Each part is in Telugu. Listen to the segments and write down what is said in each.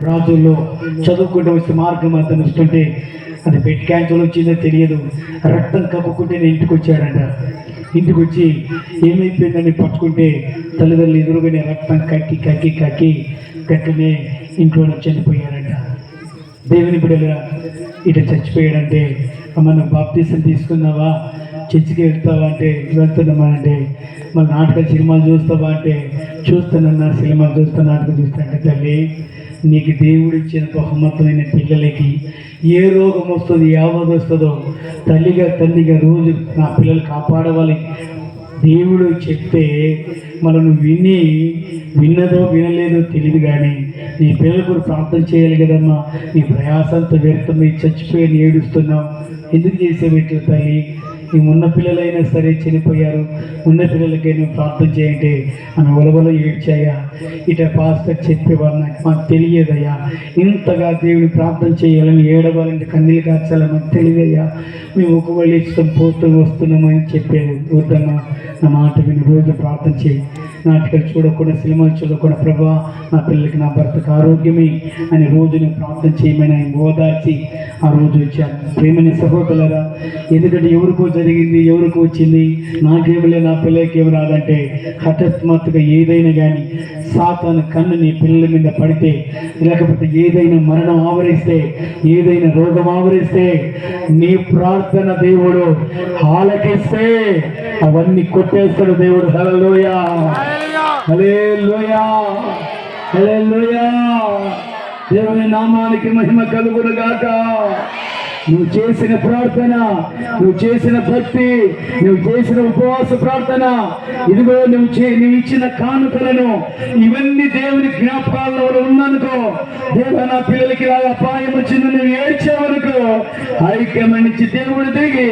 రాజుల్లో చదువుకుంటూ వస్తే మార్గం అతను వస్తుంటే అది బెడ్ క్యాన్సర్ వచ్చిందో తెలియదు, రక్తం కక్కుకుంటే ఇంటికి వచ్చాడంట. ఇంటికి వచ్చి ఏమైపోయిందని పట్టుకుంటే తల్లిదండ్రులు ఎదురుగానే రక్తం కక్కి కక్కి కక్కి గట్లనే ఇంట్లో చనిపోయారంట. దేవుని బిడ్డలుగా ఇట చచ్చిపోయాడంటే, మనం బాప్తీసం తీసుకున్నావా, చర్చికి వెళ్తావా అంటే వెళ్తున్నామా అంటే, మన నాటక సినిమాలు చూస్తావా అంటే చూస్తానన్నా, సినిమాలు చూస్తా, నాటకం చూస్తానంటే, తల్లి నీకు దేవుడు ఇచ్చిన బహుమతమైన పిల్లలకి ఏ రోగం వస్తుంది, యావత్ వస్తుందో తండ్రిగా రోజు నా పిల్లలు కాపాడవాలి దేవుడు చెప్తే మనం విన్నదో వినలేదో తెలియదు, కానీ నీ పిల్లల కూడా ప్రార్థన చేయాలి కదమ్మా. నీ ప్రయాసంతో వ్యర్థమై చచ్చిపోయి ఏడుస్తున్నావు, ఎందుకు చేసేవిట్లు తల్లి? నీ ఉన్న పిల్లలైనా సరే చనిపోయారు, ఉన్న పిల్లలకైనా ప్రార్థన చేయంటే మన ఒలవలో ఏడ్చాయా. ఇట పాస్టర్ చెప్పేవారు, మాకు తెలియదయ్యా, ఇంతగా దేవుని ప్రార్థన చేయాలని, ఏడవాలంటే కన్నీళ్ళు కార్చాలని మాకు తెలియదయ్యా, మేము ఒకవేళ ఇష్టం పోతూ వస్తున్నామని చెప్పారు. వద్దమ్మా, నా మాట విని రోజు ప్రార్థన చేయి. నాటకాలు చూడకుండా, సినిమాలు చూడకుండా, ప్రభా నా పిల్లలకి, నా భర్తకు ఆరోగ్యమే అని రోజు నేను ప్రార్థన చేయమని ఆయన ఓదార్చి ఆ రోజు వచ్చాను. ప్రేమని సహోదరులారా, ఎందుకంటే ఎవరికో జరిగింది, ఎవరికో వచ్చింది, నాకేమిలే, నా పిల్లలకి ఏమి రాదంటే హఠాత్మత్తుగా ఏదైనా కానీ సాతాను కన్ను నీ పిల్లల మీద పడితే, లేకపోతే ఏదైనా మరణం ఆవరిస్తే, ఏదైనా రోగం ఆవరిస్తే, నీ ప్రార్థన దేవుడు ఆలకిస్తే అవన్నీ కొట్టేస్తాడు దేవుడు. హల్లెలూయా, హల్లెలూయా, హల్లెలూయా. దేవుని నామానికి మహిమ కలుగును గాక. నువ్వు చేసిన ప్రార్థన, నువ్వు చేసిన భక్తి, నువ్వు చేసిన ఉపవాస ప్రార్థన, ఇదిగో నువ్వు ఇచ్చిన కానుకలను, ఇవన్నీ దేవుని జ్ఞాపకాల్లో ఉన్నానుకో, దేవుడు నా పిల్లలకి ఇలా అపాయం వచ్చింది నువ్వు ఏడ్చావనుకో, ఐక్యమనిచ్చి దేవుడు దిగి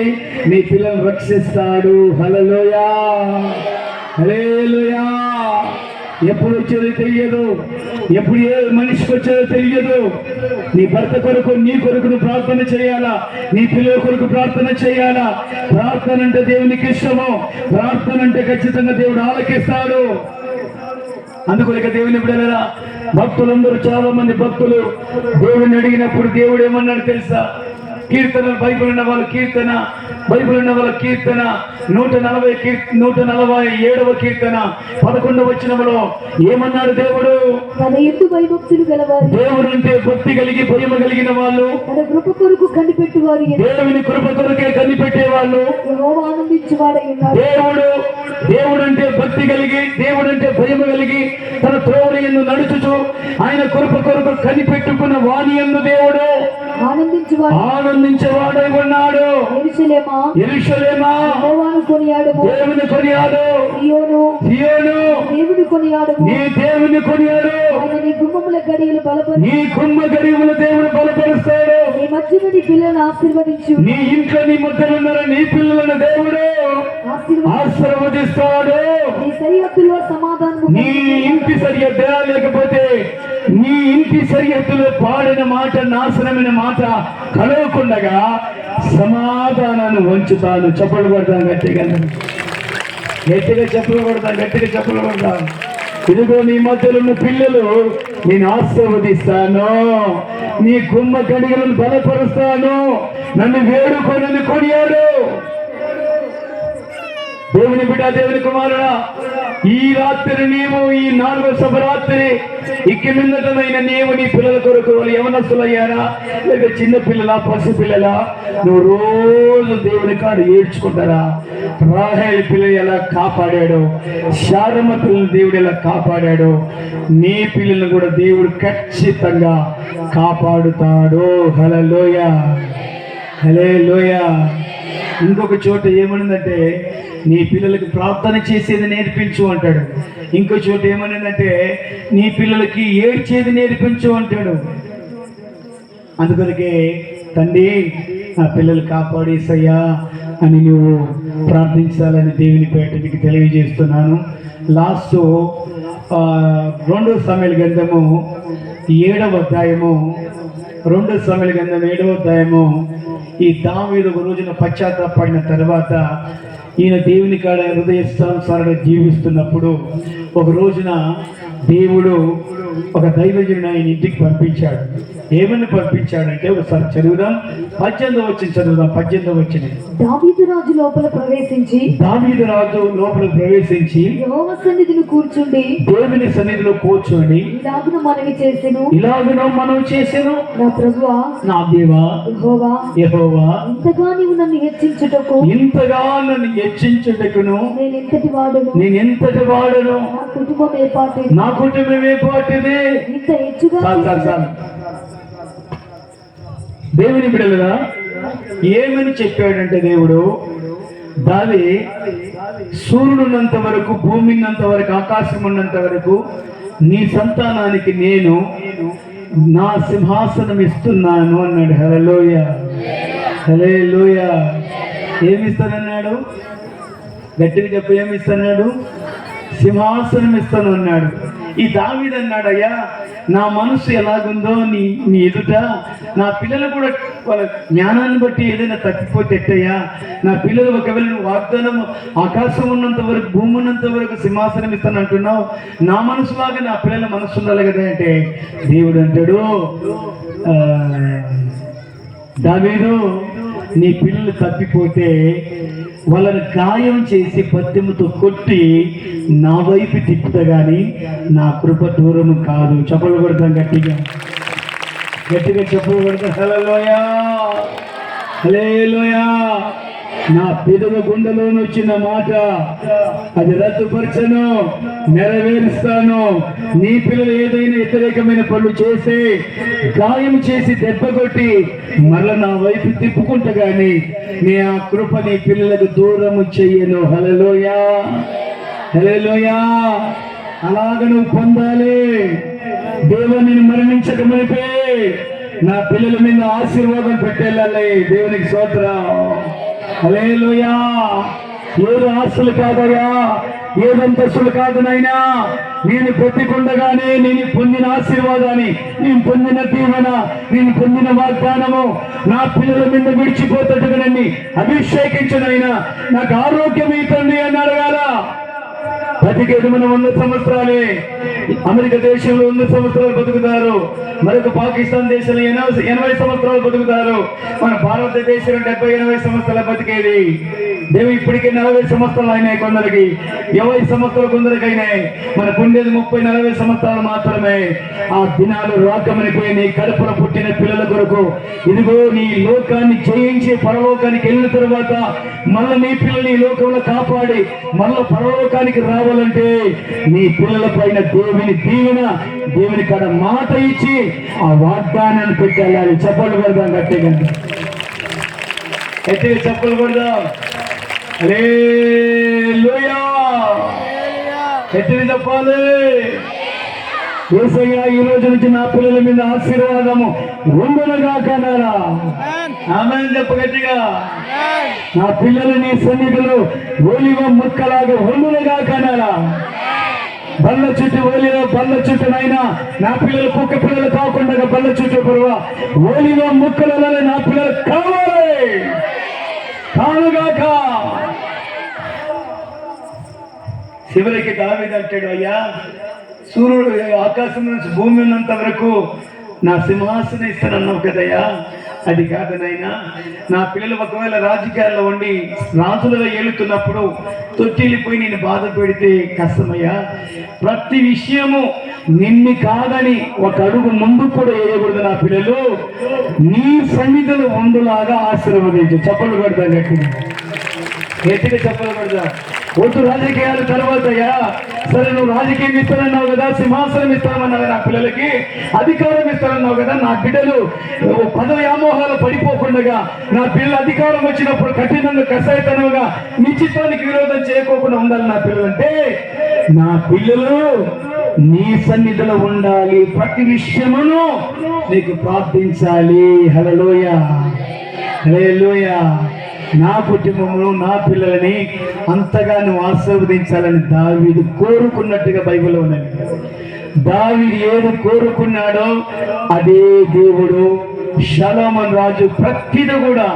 నీ పిల్లలను రక్షిస్తాడు. హల్లెలూయా, హల్లెలూయా. ఎప్పుడు వచ్చేదో తెలియదు, ఎప్పుడు ఏ మనిషికి వచ్చేదో తెలియదు. నీ భర్త కొరకు, నీ కొరకు నువ్వు ప్రార్థన చేయాలా, నీ పిల్లల కొరకు ప్రార్థన చేయాలా. ప్రార్థన అంటే దేవునికి ఇష్టము, ప్రార్థన అంటే ఖచ్చితంగా దేవుడు ఆలకిస్తాడు. అందుకొక దేవుని బిడ్డలారా, భక్తులందరూ, చాలా మంది భక్తులు దేవుడిని అడిగినప్పుడు దేవుడు ఏమన్నాడు తెలుసా? కీర్తన, బైబిల్ ఉన్న వాళ్ళ కీర్తన, బైబిల్ ఉన్న వాళ్ళ కీర్తన 147వ కీర్తన 11వ వచనములో ఏమన్నాడు దేవుడు? తన యందు భయభక్తులు గలవారు, దేవుడు అంటే భక్తి కలిగి భయము కలిగిన వాళ్ళు, తన కృప కొరకు కనిపెట్టువారు, దేవుని కృప కొరకే కనిపెట్టే వాళ్ళు యెహోవా ఆనందించువాడై ఉన్నాడు. దేవుడు అంటే భక్తి కలిగి, దేవుడు అంటే భయము కలిగి తన త్రోవల యందు నడుచుచు ఆయన కృప కొరకు కనిపెట్టుకున్న వాని యందు దేవుడు ఆనందించేవాడై ఉన్నాడు. యెరూషలేమా యెహోవాను కొనియాడుము, దేవుని కొనియాడు. సియోను దేవుని కొనియాడుము, నీ దేవుని కొనియాడు. ఆయన నీ గుమ్మముల గడియలు బలపరుస్తాడు, నీ గుమ్మ గడియముల దేవుడు బలపరుస్తాడు. నీ మధ్యన నీ పిల్లలను ఆశీర్వదించు, నీ ఇంట్లో నీ మధ్యలో ఉన్న నీ పిల్లలను దేవుడు ఆశీర్వదిస్తాడు. నీ సరిహద్దులో సమాధానము, నీ ఇంటి సరిహద్దు లేకపోతే నీ ఇంటి సరిహద్దులో పాడిన మాట, నాశనమైన మాట కలవకుండగా సమాధానాన్ని వంచుతాను. చప్పలు కొడతాను గట్టిగా, గట్టిగా చప్పలు కొడతాను, గట్టిగా చప్పలు కొడతాను. ఇదిగో నీ మధ్యలో ఉన్న పిల్లలు నేను ఆశీర్వదిస్తాను, నీ గుమ్మ గడియలను బలపరుస్తాను, నన్ను వేడుకొని కొనియాడు. దేవుని బిడ్డ, దేవుని కుమారుడా, ఈ రాత్రి నీవు, ఈ 4వ శుభరాత్రి ఇక మీదటైన నీవు నీ పిల్లల కొరకు, వాళ్ళు యవనస్తులయ్యారా లేక చిన్న పిల్లల, పసి పిల్లల, నువ్వు రోజు దేవుని కాడు ఏడ్చుకుంటారా? రాహేలు పిల్లలు ఎలా కాపాడాడు, శారమ్మ పిల్లలు దేవుడు ఎలా కాపాడాడు, నీ పిల్లలను కూడా దేవుడు ఖచ్చితంగా కాపాడుతాడు. హల్లెలూయా, హల్లెలూయా. ఇంకొక చోట ఏమనిందంటే నీ పిల్లలకి ప్రార్థన చేసేది నేర్పించు అంటాడు. ఇంకో చోట ఏమనిందంటే నీ పిల్లలకి ఏడ్చేది నేర్పించు అంటాడు. అందుకొరకే తండ్రి నా పిల్లలు కాపాడేసయ్యా అని నువ్వు ప్రార్థించాలని దేవుని పేట మీకు తెలియజేస్తున్నాను. లాస్ట్ 2 సమూయేలు గ్రంథము 7వ అధ్యాయము, 2 సమూయేలు గ్రంథం 7వ అధ్యాయము, ఈ దావీదు ఒక రోజున పశ్చాత్తాపడిన తర్వాత ఈయన దేవుని కాడ హృదయానుసారంగా జీవిస్తున్నప్పుడు ఒక రోజున దేవుడు ఒక దైవజనుడు ఆయన ఇంటికి పంపించాడు. ఏమని పంపించాడంటే ఒకసారి చదువుదాం. 18వ వచనం చదువుదాం. 18వ వచనం. దావీదు రాజు లోపల ప్రవేశించి యెహోవా సన్నిధిని కూర్చుండి దేవుని సన్నిధిలో కూర్చొని ఇలాగున మనవి చేసెను, నా ప్రభువా, నా దేవా యెహోవా, ఇంతగా నీవు నన్ను హెచ్చించుటకును నేను ఎంతటి వాడను, నా కుటుంబమే పాటిది. ఇంత హెచ్చుగా దేవుని బిడ్డలుగా ఏమని చెప్పాడంటే దేవుడు, దావి సూర్యుడు ఉన్నంత వరకు, భూమి ఉన్నంత వరకు, ఆకాశం ఉన్నంత వరకు నీ సంతానానికి నేను నా సింహాసనం ఇస్తున్నాను అన్నాడు. హల్లెలూయా, హల్లెలూయా. ఏమిస్తానన్నాడు? గట్టిగా చెప్పు, ఏమిస్తున్నాడు? సింహాసనం ఇస్తాను అన్నాడు. ఈ దావీదు అన్నాడు, అయ్యా నా మనసు ఎలాగుందో నీ ఎదుట నా పిల్లలు కూడా వాళ్ళ జ్ఞానాన్ని బట్టి ఏదైనా తప్పిపోతే ఎట్టయ్యా, నా పిల్లలు ఒకవేళ వాగ్దానం ఆకాశం ఉన్నంత వరకు, భూమి ఉన్నంత వరకు సింహాసనం ఇస్తాను అంటున్నావు, నా మనసులాగా నా పిల్లల మనసు ఉండాలి కదా అంటే దేవుడు అంటాడు, దావీదు నీ పిల్లలు తప్పిపోతే వాళ్ళని గాయం చేసి పద్దెముతో కొట్టి నా వైపు తిప్పుతా గాని నా కృప దూరము కాదు. చెప్పలు కొడతాం, గట్టిగా గట్టిగా చెప్పలు కొడతాం. హల్లెలూయా, హల్లెలూయా. నా పెదవ గుండెలో వచ్చిన మాట అది రద్దుపరచను, నెరవేరుస్తాను. నీ పిల్లలు ఏదైనా వ్యతిరేకమైన పనులు చేసి గాయం చేసి దెబ్బ కొట్టి మరల నా వైపు తిప్పుకుంటా గాని నీ ఆ కృప నీ పిల్లలకు దూరము చెయ్యను. హల్లెలూయా, హల్లెలూయా. అలాగ నువ్వు పొందాలి. దేవుని మరణించక మునిపే నా పిల్లల మీద ఆశీర్వాదం పెట్టేళ్ళాలి. దేవునికి స్తోత్రం. హల్లెలూయా. ఏడు ఆస్తులు కాదయ్యా, ఏదంతస్తులు కాదు నైనా, నేను బ్రతికుండగానే నేను పొందిన ఆశీర్వాదాన్ని, నేను పొందిన దీవెన, నేను పొందిన వాగ్దానము నా పిల్లల మీద విడిచిపోతట్టుగా నన్ను అభిషేకించనైనా నాకు ఆరోగ్యం ఇతండి అన్నాడు కదా. బతికేది మనం 100 సంవత్సరాలే. అమెరికా దేశంలో 100 సంవత్సరాలు బతుకుతారు, మరొక పాకిస్తాన్ దేశంలో 80 సంవత్సరాలు బతుకుతారు. మన భారతదేశంలో 70-80 సంవత్సరాలు బతికేది. దేవుడు ఇప్పటికే 40 సంవత్సరాలు అయినాయి, కొందరికి 50 సంవత్సరాలు కొందరికి అయినాయి. మనకు ఉండేది 30-40 సంవత్సరాలు మాత్రమే. ఆ దినాలు రాకమనిపోయి నీ కడుపున పుట్టిన పిల్లల కొరకు ఇదిగో నీ లోకాన్ని జయించి పరలోకానికి వెళ్ళిన తర్వాత మళ్ళీ నీ పిల్లల్ని ఈ లోకంలో కాపాడి మళ్ళీ పరలోకానికి రావాలంటే నీ పిల్లల పైన దేవుని దీవెన, దేవుని కాడ మాట ఇచ్చి ఆ వాగ్దానాన్ని పెట్టాలి. చెప్పలు కొడదాం, గట్టిగా గట్టిగా చెప్పలు కొడదాం. హల్లెలూయా, గట్టిగా చెప్పాలి. యేసయ్యా ఈ రోజు నుంచి నా పిల్లల మీద ఆశీర్వాదము ఉండునుగా కన్నారా. ఆమేన్ చెప్పు గట్టిగా. నా పిల్లలు నీ సన్నిధిలో ఒలివ ముక్కలాగా ఉండునుగా కన్నారా. బల్ల చుట్టూ ఒలివ బల్ల చుట్టూనైనా నా పిల్లలు కుక్క పిల్లలు కాకుండా బల్ల చుట్టూ పొరవ ఒలివ ముక్కలలో నా పిల్లలు కావాలి కానుగాక. చివరికి దావీదు అంటాడు, అయ్యా సూర్యుడు ఆకాశం నుంచి భూమి ఉన్నంత వరకు నా సింహాసనం ఇస్తానన్నావు కదయ్యా, అది కాదు నాయనా. నా పిల్లలు ఒకవేళ రాజకీయాల్లో ఉండి రాజులుగా ఏలుతున్నప్పుడు తొట్టిల్లిపోయి నేను బాధ పెడితే కష్టమయ్యా. ప్రతి విషయము నిన్ను కాదని ఒక అడుగు ముందు కూడా వేయకూడదు. నా పిల్లలు నీ సన్నిధిలో ఉండులాగా ఆశీర్వదించు. చెప్పలు కొడతా, గట్టిగా గట్టిగా చెప్పలు కొడతా. వద్దు రాజకీయాల తర్వాతయ్యా, సరే నువ్వు రాజకీయం ఇస్తానన్నావు కదా, సింహాసనం ఇస్తానన్నావు నా పిల్లలకి, అధికారం ఇస్తానన్నావు కదా, నా బిడ్డలు పదవి వ్యామోహాలు పడిపోకుండా నా పిల్లలు అధికారం వచ్చినప్పుడు కఠినంగా కసాయితనంగా నీ చిత్తానికి విరోధం చేయకోకుండా ఉండాలి నా పిల్లలంటే, నా పిల్లలు నీ సన్నిధిలో ఉండాలి, ప్రతి విషయమును నీకు ప్రార్థించాలి. హల్లెలూయా, హల్లెలూయా. నా కుటుంబమును నా పిల్లలని అంతగా నువ్వు ఆశీర్వదించాలని దావీదు కోరుకున్నట్టుగా బైబిల్లో ఉన్నది. దావీదు ఏది కోరుకున్నాడో అదే దేవుడు షలోమోను రాజు ప్రతిదీ కూడా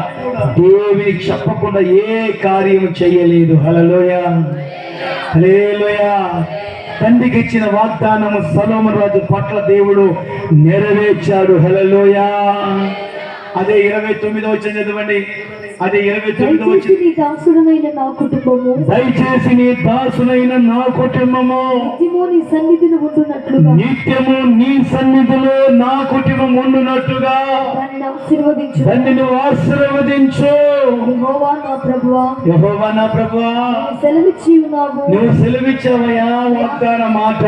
దేవునికి చెప్పకుండా ఏ కార్యము చేయలేదు. హల్లెలూయా, హల్లెలూయా. తండ్రికి ఇచ్చిన వాగ్దానము సొలొమోను రాజు పట్ల దేవుడు నెరవేర్చాడు. హల్లెలూయా. అదే 29వ వచనం చదవండి. అదే 29వ దయచేసి నీ దాసుడనైన నా కుటుంబము దయచేసి నీ దాసునైన నా కుటుంబము నిత్యము నీ సన్నిధిని ఉండునట్లుగా నిత్యము నీ సన్నిధిలో నా కుటుంబం ఉండునట్టుగా దాన్ని ఆశీర్వదించు. దాన్ని నువ్వు ఆశీర్వదించు. యెహోవా నా ప్రభువా, యెహోవా నా ప్రభువా, నీవు సెలవిచ్చి ఉన్నావు. నువ్వు సెలవిచ్చావయ్యా వాగ్దాన మాట.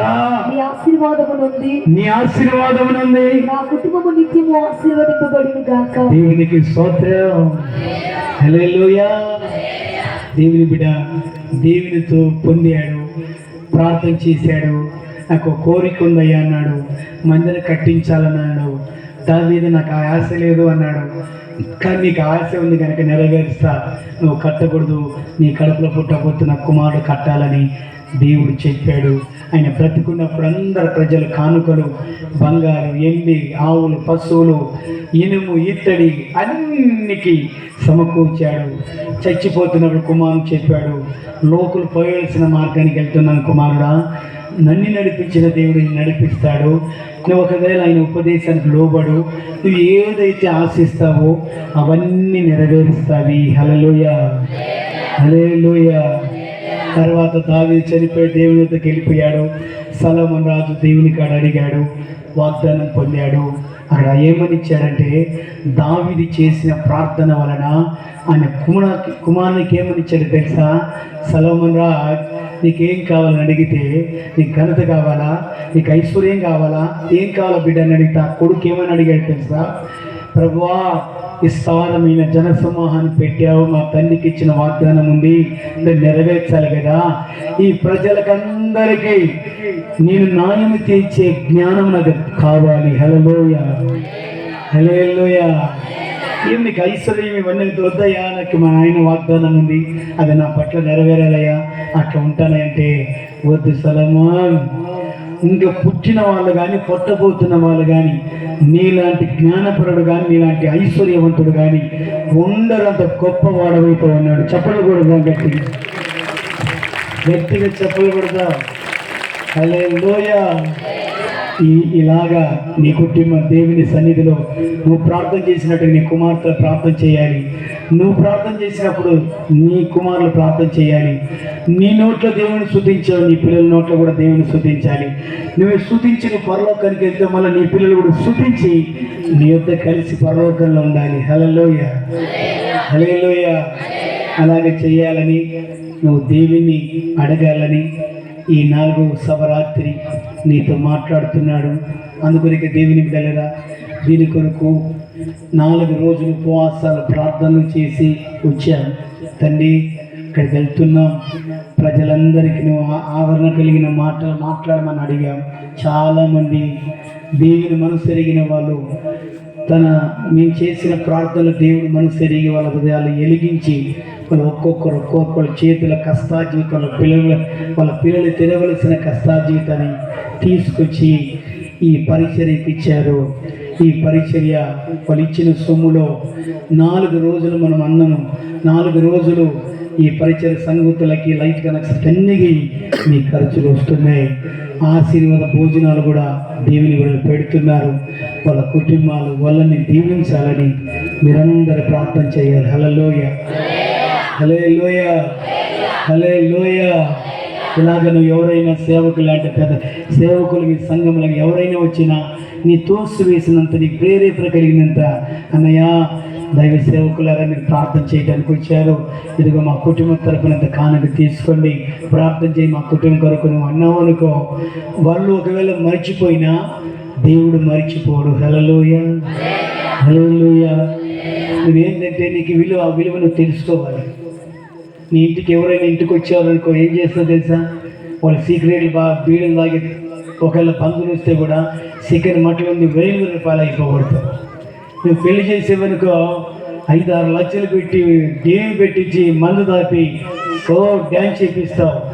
నీ ఆశీర్వాదము నుండి నీ ఆశీర్వాదం నుండి నా కుటుంబము నిత్యము ఆశీర్వదింపబడును గాక. దేవునికి స్తోత్రం. హల్లెలూయా. దేవుని బిడ్డ దేవునితో పొందాడు, ప్రార్థన చేశాడు. నాకు కోరిక ఉందయ్యా అన్నాడు. మందిరం కట్టించాలన్నాడు. దాని మీద నాకు ఆ ఆశ లేదు అన్నాడు. కానీ నీకు ఆశ ఉంది కనుక నెరవేరుస్తా. నువ్వు కట్టకూడదు, నీ కడుపులో పుట్టబోతున్న కుమారుడు కట్టాలని దేవుడు చెప్పాడు. ఆయన బ్రతికున్నప్పుడు అందరు ప్రజలు కానుకలు, బంగారు, ఎండి, ఆవులు, పశువులు, ఇనుము, ఇత్తడి అన్నికి సమకూర్చాడు. చచ్చిపోతున్నప్పుడు కుమారుడు చెప్పాడు, లోకులు పోయాల్సిన మార్గానికి వెళ్తున్నాను కుమారుడా, నన్ను నడిపించిన దేవుడు నడిపిస్తాడు. నువ్వు ఒకవేళ ఆయన ఉపదేశానికి లోబడు, నువ్వు ఏదైతే ఆశిస్తావో అవన్నీ నెరవేరుస్తావి. హల్లెలూయా, హల్లెలూయా. తర్వాత దావీదు చనిపోయి దేవుని వద్దకు వెళ్ళిపోయాడు. సొలొమోను రాజు దేవుని కాడ అడిగాడు, వాగ్దానం పొందాడు. అక్కడ ఏమని ఇచ్చాడంటే, దావీదు చేసిన ప్రార్థన వలన ఆయన కుమారునికి ఏమని ఇచ్చాడు తెలుసా? సొలొమోను రాజు, నీకేం కావాలని అడిగితే, నీకు ఘనత కావాలా, నీకు ఐశ్వర్యం కావాలా, ఏం కావాలా బిడ్డ అని అడిగితే ఆ కొడుకు ఏమని అడిగాడు తెలుసా? ప్రభువా, విస్తారమైన జనసమూహాన్ని పెట్టావు, మా తండ్రికి ఇచ్చిన వాగ్దానం ఉంది, నేను నెరవేర్చాలి కదా. ఈ ప్రజలకందరికీ నేను న్యాయం తీర్చే జ్ఞానం నాకు కావాలి. హల్లెలూయా, హల్లెలూయా. ఏం నీకు ఐశ్వర్యం ఇవన్నీ వద్దయ్యా, నాకు మా ఆయన వాగ్దానం ఉంది, అది నా పట్ల నెరవేరాలయ్యా, అట్లా ఉంటానంటే వద్దు సొలొమోన్. ఇంకా పుట్టిన వాళ్ళు కానీ పుట్టబోతున్న వాళ్ళు కానీ నీలాంటి జ్ఞానపరుడు కానీ నీలాంటి ఐశ్వర్యవంతుడు కానీ ఉండరంత గొప్పవాడవైతే ఉన్నాడు. చెప్పకూడదా? గట్టిగా గట్టిగా చెప్పకూడదా? హల్లెలూయా. ఇలాగా నీ కుటుంబం దేవుని సన్నిధిలో నువ్వు ప్రార్థన చేసినట్టు నీ కుమార్తెలు ప్రార్థన చేయాలి. నువ్వు ప్రార్థన చేసినప్పుడు నీ కుమారులు ప్రార్థన చేయాలి. నీ నోట్లో దేవుని స్తుతించావు, నీ పిల్లల నోట్లో కూడా దేవుని స్తుతించాలి. నువ్వు స్తుతించి నువ్వు పరలోకానికి వెళ్తే మళ్ళీ నీ పిల్లలు కూడా స్తుతించి నీ యొద్ద కలిసి పరలోకంలో ఉండాలి. హల్లెలూయా, హల్లెలూయా. అలాగే చేయాలని నువ్వు దేవుని అడగాలని ఈ 4వ సభ రాత్రి నీతో మాట్లాడుతున్నాడు. అందుకొరకు దేవుని బిడ్డలారా, దీని కొరకు 4 రోజులు ఉపవాసాలు ప్రార్థనలు చేసి వచ్చాను. తండ్రి, ఇక్కడికి వెళ్తున్నాం, ప్రజలందరికీ నువ్వు ఆవరణ కలిగిన మాటలు మాట్లాడమని అడిగాం. చాలామంది దేవుని మనసు ఎరిగిన వాళ్ళు మేము చేసిన ప్రార్థనలు దేవుడు మనసు ఎరిగి వాళ్ళ హృదయాలు వెలిగించి వాళ్ళు ఒక్కొక్కరు చేతుల కష్టాజీవితం, వాళ్ళ పిల్లలు తినవలసిన కష్టాజీవితాన్ని తీసుకొచ్చి ఈ పరిచర్యకి ఇచ్చారు. ఈ పరిచర్య వాళ్ళు ఇచ్చిన సొమ్ములో 4 రోజులు మనం అన్నము, 4 రోజులు ఈ పరిచయ సంగతులకి, లైట్ కనెక్షన్ అన్నిగి మీ ఖర్చులు వస్తున్నాయి. ఆశీర్వాద భోజనాలు కూడా దేవుని కూడా పెడుతున్నారు. వాళ్ళ కుటుంబాలు వాళ్ళని దీవించాలని మీరందరూ ప్రార్థన చేయాలి. హల్లెలూయా, హల్లెలూయా, హల్లెలూయా. ఇలాగ నువ్వు ఎవరైనా సేవకులు లాంటి పెద్ద సేవకులు మీ సంఘంలో ఎవరైనా వచ్చినా నీ తోసు వేసినంత, నీ ప్రేరేపణ కలిగినంత, అన్నయ్య దైవ సేవకులారా మీరు ప్రార్థన చేయడానికి వచ్చారు, ఇదిగో మా కుటుంబం తరపునంత కానుక తీసుకోండి, ప్రార్థన చేయి మా కుటుంబం కొరకు నువ్వు అన్నావు అనుకో. వాళ్ళు ఒకవేళ మర్చిపోయినా దేవుడు మర్చిపోడు. హల్లెలూయా, హల్లెలూయా. నువ్వేంటంటే నీకు విలువను తెలుసుకోవాలి. నీ ఇంటికి ఎవరైనా ఇంటికి వచ్చారనుకో, ఏం చేస్తావు తెలుసా? వాళ్ళు సీక్రెట్లు బీడలు తాగి ఒకవేళ బంధువులు వస్తే కూడా చికెన్ మటన్ ఉంది 1000 రూపాయలు అయిపోకూడదు. నువ్వు పెళ్లి చేసేవనుకో 5-6 లక్షలు పెట్టి డేమ్ పెట్టించి మందు దాపి డ్యాన్స్ చేపిస్తావు.